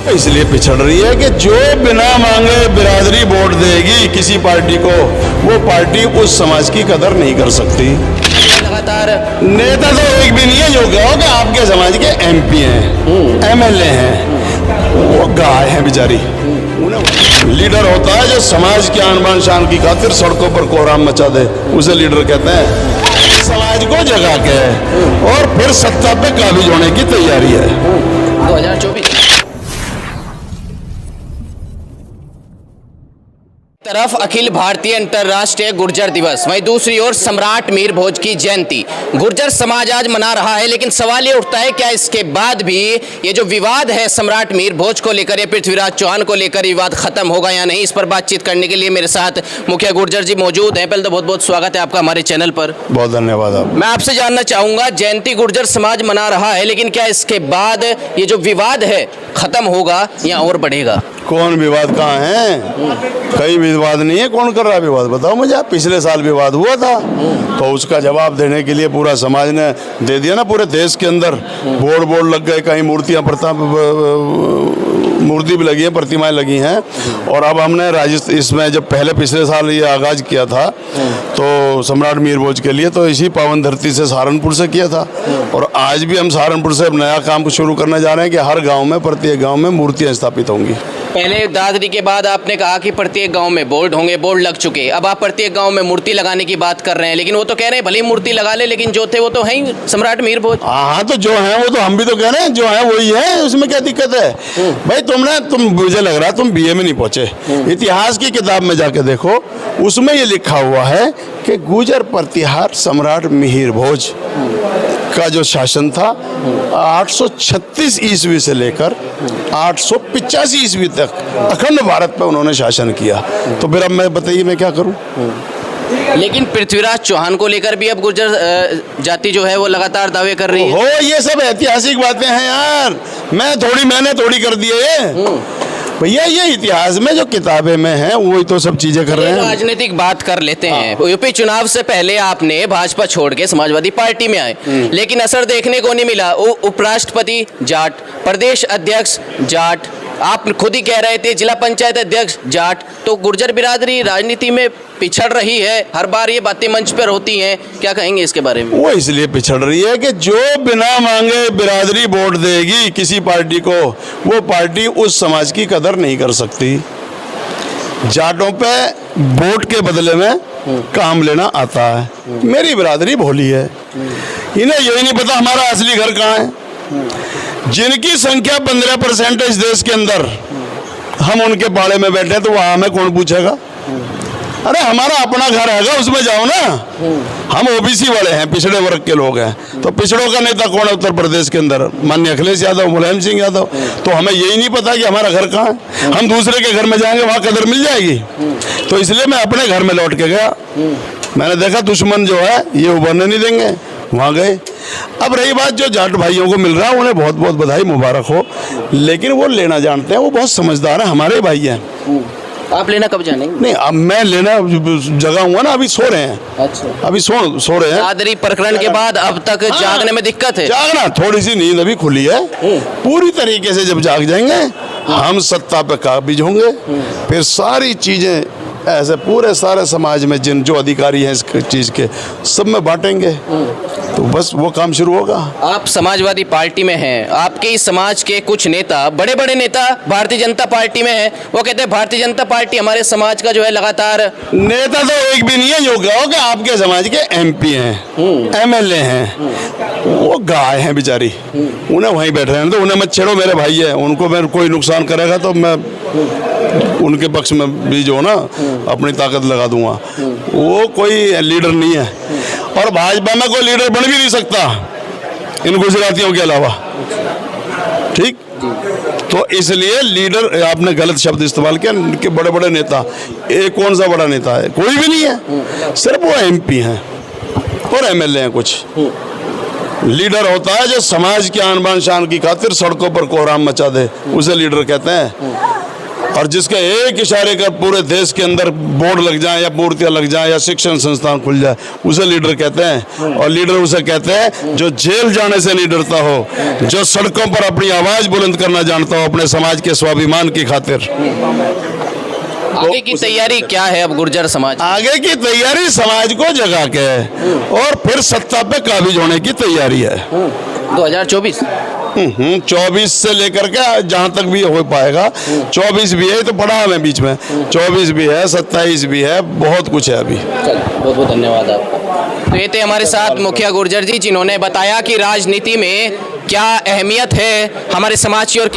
इसलिए पिछड़ रही है कि जो बिना मांगे बिरादरी वोट देगी किसी पार्टी को, वो पार्टी उस समाज की कदर नहीं कर सकती। लगातार नेता तो एक भी नहीं है जो कहो कि आपके समाज के एमपी हैं, एमएलए हैं, वो गाय हैं बेचारी। लीडर होता है जो समाज के आन बान शान की खातिर सड़कों पर कोहराम मचा दे, उसे लीडर कहते हैं। समाज को जगा के और फिर सत्ता पे काबिज होने की तैयारी है। 2024 तरफ अखिल भारतीय अंतर्राष्ट्रीय गुर्जर दिवस, वहीं दूसरी ओर सम्राट मीर भोज की जयंती। गुर्जर समाज आज मना रहा है, लेकिन सवाल ये उठता है क्या इसके बाद भी ये जो विवाद है सम्राट मीर भोज को लेकर, ये पृथ्वीराज चौहान को लेकर विवाद खत्म होगा या नहीं? इस पर बातचीत करने के लिए मेरे साथ मुखिया गुर्जर जी मौजूद हैं। पहले तो बहुत बहुत स्वागत है आपका हमारे चैनल पर। बहुत धन्यवाद। आप मैं आपसे जानना चाहूंगा, जयंती गुर्जर समाज मना रहा है, लेकिन क्या इसके बाद ये जो विवाद है खत्म होगा या और बढ़ेगा? कौन विवाद कहाँ है? कई विवाद नहीं है। कौन कर रहा है विवाद? बताओ मुझे। पिछले साल विवाद हुआ था तो उसका जवाब देने के लिए पूरा समाज ने दे दिया ना। पूरे देश के अंदर बोर्ड लग गए, कहीं मूर्ति भी लगी है, प्रतिमाएं लगी हैं। और अब हमने राजस्थान इसमें जब पिछले साल ये आगाज किया था तो सम्राट मीर भोज के लिए, तो इसी पावन धरती से सहारनपुर से किया था। और आज भी हम सहारनपुर से नया काम शुरू करने जा रहे हैं कि हर गाँव में, प्रत्येक गाँव में मूर्तियाँ स्थापित होंगी। पहले दादरी के बाद आपने कहा कि प्रत्येक गांव में बोर्ड होंगे, बोर्ड लग चुके। अब आप प्रत्येक गांव में मूर्ति लगाने की बात कर रहे हैं, लेकिन वो तो कह रहे हैं भले ही मूर्ति लगा ले, लेकिन जो थे वो तो है ही सम्राट मीर भोज। हाँ, तो जो है वो तो हम भी तो कह रहे हैं, जो है वही है, उसमें क्या दिक्कत है? भाई तुम मुझे लग रहा है तुम बीए में नहीं पहुंचे। इतिहास की किताब में जाके देखो, उसमें ये लिखा हुआ है कि गुर्जर प्रतिहार सम्राट मिहिर भोज का जो शासन था 836 ईस्वी से लेकर 885 ईस्वी तक अखंड भारत पे उन्होंने शासन किया। तो फिर अब मैं बताइए मैं क्या करूं? लेकिन पृथ्वीराज चौहान को लेकर भी अब गुर्जर जाति जो है वो लगातार दावे कर रही है। हो, ये सब ऐतिहासिक बातें हैं यार। मैंने थोड़ी कर दिए भैया। ये इतिहास में जो किताबें में हैं वही तो सब चीजें कर रहे हैं। राजनीतिक बात कर लेते हैं। यूपी चुनाव से पहले आपने भाजपा छोड़ के समाजवादी पार्टी में आए, लेकिन असर देखने को नहीं मिला। उपराष्ट्रपति जाट, प्रदेश अध्यक्ष जाट, आप खुद ही कह रहे थे जिला पंचायत अध्यक्ष जाट। तो गुर्जर बिरादरी राजनीति में पिछड़ रही है, हर बार ये बातें मंच पर होती हैं, क्या कहेंगे इसके बारे में? वो इसलिए पिछड़ रही है कि जो बिना मांगे बिरादरी वोट देगी किसी पार्टी को, वो पार्टी उस समाज की कदर नहीं कर सकती। जाटों पे वोट के बदले में काम लेना आता है। मेरी बिरादरी भोली है, इन्हें यही नहीं पता हमारा असली घर कहाँ है। जिनकी संख्या 15% है इस देश के अंदर, हम उनके बाड़े में बैठे तो वहां हमें कौन पूछेगा? अरे हमारा अपना घर हैगा, उसमें जाओ ना। हम ओबीसी वाले हैं, पिछड़े वर्ग के लोग हैं। तो पिछड़ों का नेता कौन है उत्तर प्रदेश के अंदर? माननीय अखिलेश यादव, मुलायम सिंह यादव। तो हमें यही नहीं पता कि हमारा घर कहाँ है। हम दूसरे के घर में जाएंगे, वहाँ कदर मिल जाएगी। तो इसलिए मैं अपने घर में लौट के गया। मैंने देखा दुश्मन जो है ये उभरने नहीं देंगे, वहाँ गए। अब रही बात जो जाट भाइयों को मिल रहा है, उन्हें बहुत बहुत बधाई, मुबारक हो। लेकिन वो लेना जानते हैं, वो बहुत समझदार है, हमारे भाई हैं। आप लेना कब जानेंगे? नहीं, अब मैं लेना जगह हुआ ना, अभी सो रहे हैं। अच्छा, अभी सो रहे हैं। दादरी प्रकरण के बाद अब तक जागने में दिक्कत है। जागना, थोड़ी सी नींद अभी खुली है। पूरी तरीके से जब जाग जाएंगे हम सत्ता पे काबिज होंगे। फिर सारी चीजें ऐसे पूरे सारे समाज में जो अधिकारी हैं इस चीज के, सब में बांटेंगे। तो बस वो काम शुरू होगा। आप समाजवादी पार्टी में हैं, आपके इस समाज के कुछ नेता, बड़े बड़े नेता भारतीय जनता पार्टी में हैं। वो कहते हैं भारतीय जनता पार्टी हमारे समाज का जो है लगातार। नेता तो एक भी नहीं है जो कहो कि आपके समाज के एमपी हैं, एमएलए हैं, वो गाय हैं बेचारी। उन्हें वहीं बैठ रहे हैं, तो उन्हें मत छेड़ो, मेरे भाई है। उनको मैं कोई नुकसान करेगा तो मैं उनके पक्ष में भी जो ना अपनी ताकत लगा दूंगा। वो कोई लीडर नहीं है, और भाजपा में कोई लीडर बन भी नहीं सकता इन गुजरातियों के अलावा। ठीक, तो इसलिए लीडर, आपने गलत शब्द इस्तेमाल किया कि बड़े बड़े नेता। एक कौन सा बड़ा नेता है? कोई भी नहीं है, सिर्फ वो एमपी हैं और एमएलए हैं कुछ। लीडर होता है जो समाज की आन बान शान की खातिर सड़कों पर कोहराम मचा दे, उसे लीडर कहते हैं। और जिसके एक इशारे कर पूरे देश के अंदर बोर्ड लग जाए या मूर्तियां लग जाए या शिक्षण संस्थान खुल जाए, उसे लीडर कहते हैं। और लीडर उसे कहते हैं जो जेल जाने से नहीं डरता हो, जो सड़कों पर अपनी आवाज बुलंद करना जानता हो अपने समाज के स्वाभिमान की खातिर। आगे की तैयारी क्या है अब गुर्जर समाज? आगे की तैयारी समाज को जगा के है और फिर सत्ता पे काबिज होने की तैयारी है। 2024 24 से लेकर के जहां तक भी हो पाएगा। 24 भी है तो पड़ा हमें बीच में, 24 भी है, 27 भी है, बहुत कुछ है अभी। बहुत बहुत धन्यवाद आपका। तो ये थे हमारे साथ मुखिया गुर्जर जी, जिन्होंने बताया कि राजनीति में क्या अहमियत है हमारे समाज की और